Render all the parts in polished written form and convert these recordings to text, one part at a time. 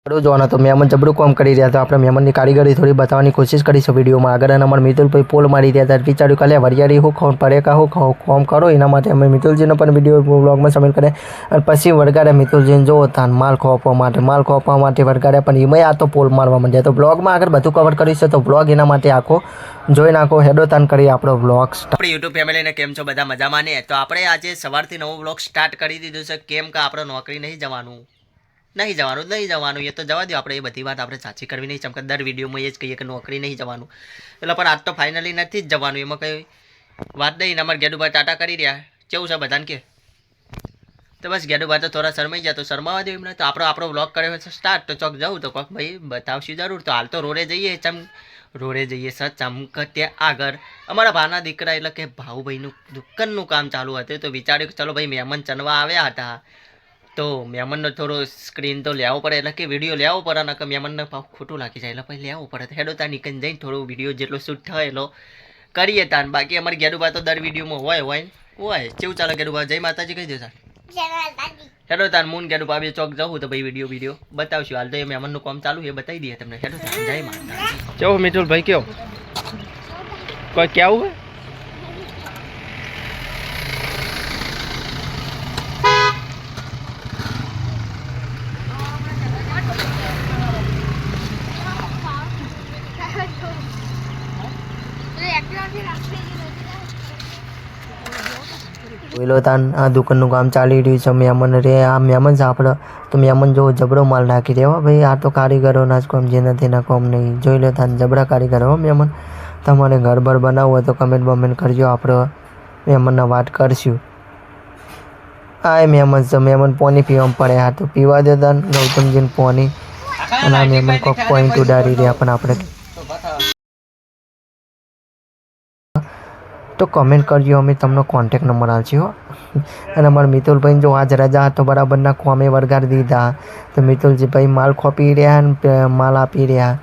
જોવાના તો મહેમાન જબરું કામ કરી રહ્યા હતા. આપણે મહેમાનની કારીગરી થોડી બતાવવાની કોશિશ કરીશું વિડીયોમાં. આગળ અને અમારા મિતુલભાઈ પોલ મારી રહ્યા હતા. વિચાર્યું કાલે વરિયાળી હું ખાઉં પડેકા હું ખાઉં કોમ કરો એના માટે અમે મિતુલજીનો પણ વિડીયો બ્લોગમાં સામેલ કરે અને પછી વરગાડે મિતુલજીને જોવો તાન માલ ખોપવા માટે વરગાડે પણ એમાં આ તો પોલ મારવા માંડ્યા. તો બ્લોગમાં આગળ બધું કવર કરીશું તો બ્લોગ એના માટે આખો જોઈ નાખો. હેડો તાન કરી આપણો બ્લોગ. આપણી યુટ્યુબ ફેમિલીને કેમ છો બધા મજામાં ને? તો આપણે આજે સવારથી નવો બ્લોગ સ્ટાર્ટ કરી દીધું છે. કેમ કે આપણે નોકરી નહીં જવાનું એ તો જવા દો. આપણે એ બધી વાત આપણે સાચી કરવી નહીં. ચમકે દર વિડીયોમાં એ જ કહીએ કે નોકરી નહીં જવાનું એટલે પણ આજ તો ફાઇનલી નથી જ જવાનું. એમાં કંઈ વાત નહીં. અમારે ગેડુભાઈ ટાટા કરી રહ્યા. કેવું છે બધાને કે? તો બસ ગેડુભાઈ તો થોડા શરમાઈ ગયા તો શરમાવા દો એમને. તો આપણો બ્લોગ કર્યો છે સ્ટાર્ટ. તો ચોક જવું તો કોક ભાઈ બતાવશું જરૂર. તો હાલ તો રોડે જઈએ ચમક ત્યાં આગળ અમારા ભાના દીકરા એટલે કે ભાઉભાઈનું દુકાનનું કામ ચાલુ હતું. તો વિચાર્યું કે ચલો ભાઈ મહેમાન ચનવા આવ્યા હતા તો મહેમાનનો થોડો સ્ક્રીન તો લેવો પડે એટલે કે વિડીયો લેવો પડે ને કે મહેમાનને ભાવ ખોટું લાગી જાય એટલે પછી લેવો પડે. હેડો ત્યાં નીકળી જઈને થોડો વિડીયો જેટલો શૂટ થાય એટલો કરીએ તાન. બાકી અમારી ગેડુબા તો દર વિડીયોમાં હોય કેવું ચાલે ગેડુબા? જય માતાજી કહી દો તાર. હેડો તાર મૂન ગેડુબા બે ચોક જવું તો ભાઈ વિડીયો બતાવશું. હાલ તો એ મહેમાનનું કામ ચાલુ એ બતાવી દઈએ તમને. હેડો તાર જય માતાજી. કેવું મિતુલભાઈ કયો કોઈ કેવું? પેલો તાન આ દુકાનનું કામ ચાલી રહ્યું છે. મહેમાન રે આ મહેમાન છે આપણે તો મહેમાન જો જબરો માલ નાખી દેવા ભાઈ. આ તો કારીગરોના જ કામ જે નથી ના કામ નહીં. જોઈ લો તાન જબરા કારીગરો મહેમાન. તમારે ઘર બર બનાવવું હોય તો કમેન્ટ કરજો. આપણે મહેમાનના વાત કરશું. આ મહેમાન છે. મહેમાન પાણી પીવામાં પડે. હા તો પીવા દે તાન ગૌતમજીને પાણી. અને આ મહેમાન કોઈક પોઈન્ટ ઉડાડી રહ્યા પણ આપણે તો કમેન્ટ કરજો. અમે તમને કોન્ટેક નંબર આપજો. અને અમારા મિતુલભાઈને જો આજ રજા તો બરાબરના કોમે વળગાડી દીધા. તો મિતુલજી ભાઈ માલ ખોપી રહ્યા ને માલ આપી રહ્યા.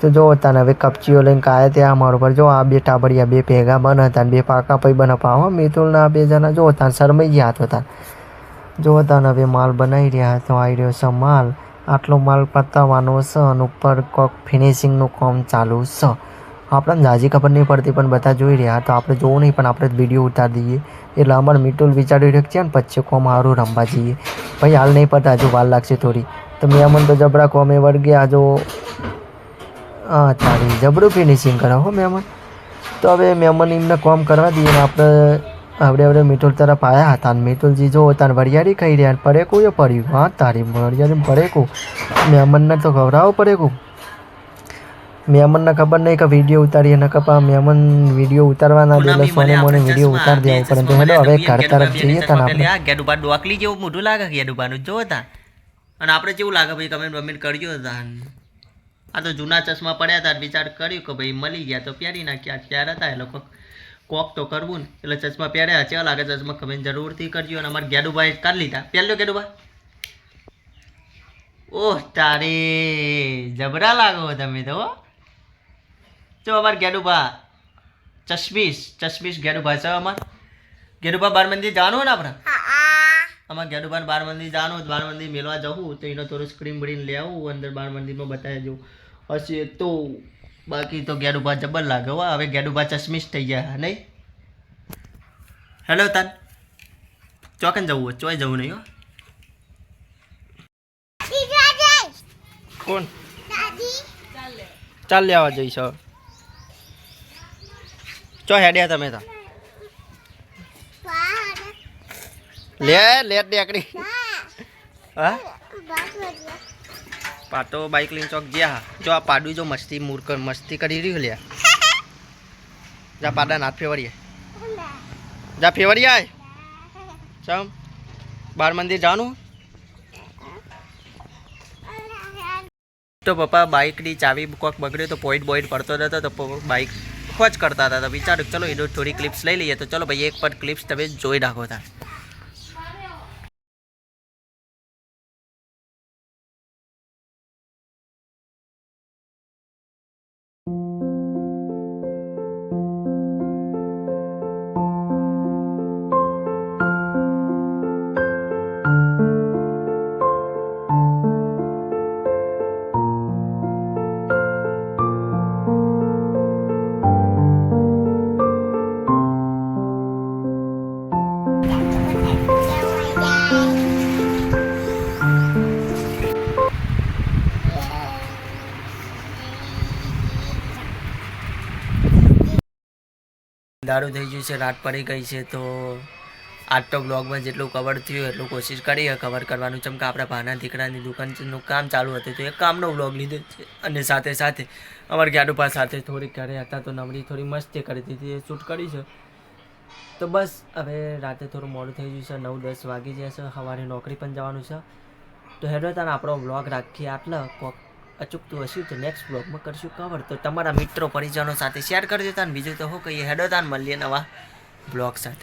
તો જો તાને હવે કપચીઓ લઈને કાયા ત્યાં અમારા પર જો આ બે ટાબડિયા બે ભેગા બન હતા બે પાકા પૈ બન પાવો મિતુલના બે જણા જો તાન શરમાઈ ગયા હતા. જો તાન હવે માલ બનાવી રહ્યા તો આવી રહ્યો છે માલ. આટલો માલ પતાવવાનો છે અને ઉપર કોક ફિનિશિંગનું કામ ચાલુ છે. આપણને જાજી ખબર નહીં પડતી પણ બધા જોઈ રહ્યા. તો આપણે જોવું નહીં પણ આપણે વિડીયો ઉતારી દઈએ. એટલે અમારે મિતુલ વિચારી રહ્યો છે ને પછી કોમ સારું રમવા જઈએ. ભાઈ હાલ નહીં પતા હજુ વાર લાગશે થોડી. તો મહેમાન તો જબરા કોમે વળગ્યા જો. હા તારી જબરું ફિનિશિંગ કરે હો મહેમાન. તો હવે મહેમાન એમને કોમ કરવા દઈએ ને આપણે મિતુલ તરફ આવ્યા હતા. મિતુલજી જો તાર વરિયાળી ખાઈ રહ્યા પડેકું એ પડ્યું. હા તારી વરિયાળી પડેકું મહેમાનને તો ખવડાવો પડેકું. મહેમાનને ખબર નહીં કે વિડીયો ઉતારીએ ને કપા મહેમાન વિડીયો ઉતારવાના દે સોને મોને વિડીયો ઉતારી દેવું પરંતુ હેડો હવે ઘર તરફ જઈએ તને આપણે. ગેડુબા ડોકલી જેવું મોઢું લાગે ગેડુબાનું જો તા. અને આપણે કેવું લાગે ભાઈ કમેન્ટ કરજો તા. આ તો જૂના ચશ્મા પડ્યા હતા વિચાર કર્યું કે ભાઈ મળી ગયા તો પહેરી નાખ્યા. ત્યારે હતા એ લોકો કોક તો કરવું ને એટલે ચશ્મા પહેર્યા. ચેવા લાગે ચશ્મા કમેન્ટ જરૂરથી કરજો. અને અમારે ગેડુભાઈ કાઢ લીધા. પહેલો ગેડુબા ઓહ તારી જબરા લાગો તમે તો. જો અમારે ગેડુબા ચશ્મીશ ગેડુબા છે. અમારે ગેડુબા બાર મંદિર જવાનું હોય ને આપણે અમારે ગેડુબાને બાર મંદિર જવાનું. બાર મંદિર મેળવા જવું તો એનો થોડું સ્ક્રીન બળીને લે આવું અંદર બાર મંદિરમાં બતાવી જવું હશે તો. બાકી તો ગેડુબા જબર લાગે હો. હવે ગેડુબા ચશ્મીશ થઈ ગયા નહીં. હેલો તાન ચોકન જવું હોય ચોય જવું નહીં હો. કોણ ચાલ લેવા જઈશ ચો હેડ્યા તમે તો લેટ દેકડી. હા પાટો બાઇક લઈને ચોક ગયા. જો આ પાડું જો મસ્તી કરી રહ્યું લ્યા. જા પાડા નાથ ફેવરીએ જા ફેવરી આય ચમ બાર મંદિર જવાનું. તો પપ્પા બાઇકની ચાવી કોક બગડ્યો તો પોઈન્ટ પડતો હતો તો બાઇક ખોજ કરતા હતા. તો વિચાર્યું ચલો એ થોડી ક્લિપ્સ લઈ લઈએ. તો ચલો ભાઈ એક પર ક્લિપ્સ તમે જોઈ નાખો હતા. અંધારું થઈ ગયું છે, રાત પડી ગઈ છે. તો આજ તો બ્લોગમાં જેટલું કવર થયું એટલું કોશિશ કરીએ કવર કરવાનું. ચમ કે આપણા ભાના દીકરાની દુકાનનું કામ ચાલુ હતું તો એક કામનો બ્લોગ લીધો છે. અને સાથે સાથે અમારા ગાડુપા સાથે થોડીક ઘરે હતા તો નવરી થોડી મસ્તી કરી દીધી, એ શૂટ કરી છે. તો બસ હવે રાતે થોડું મોડું થઈ ગયું છે, 9-10 વાગી જશે, સવારે નોકરી પણ જવાનું છે. તો હેડો તાને આપણો બ્લોગ રાખીએ આટલા. કોક અચૂકતું હશે તો નેક્સ્ટ બ્લોગમાં કરશું કવર. તો તમારા મિત્રો પરિજનો સાથે શેર કરી દેતા ને બીજું તો શું કહીએ, હેડો તાન મળીએ નવા બ્લોગ સાથે.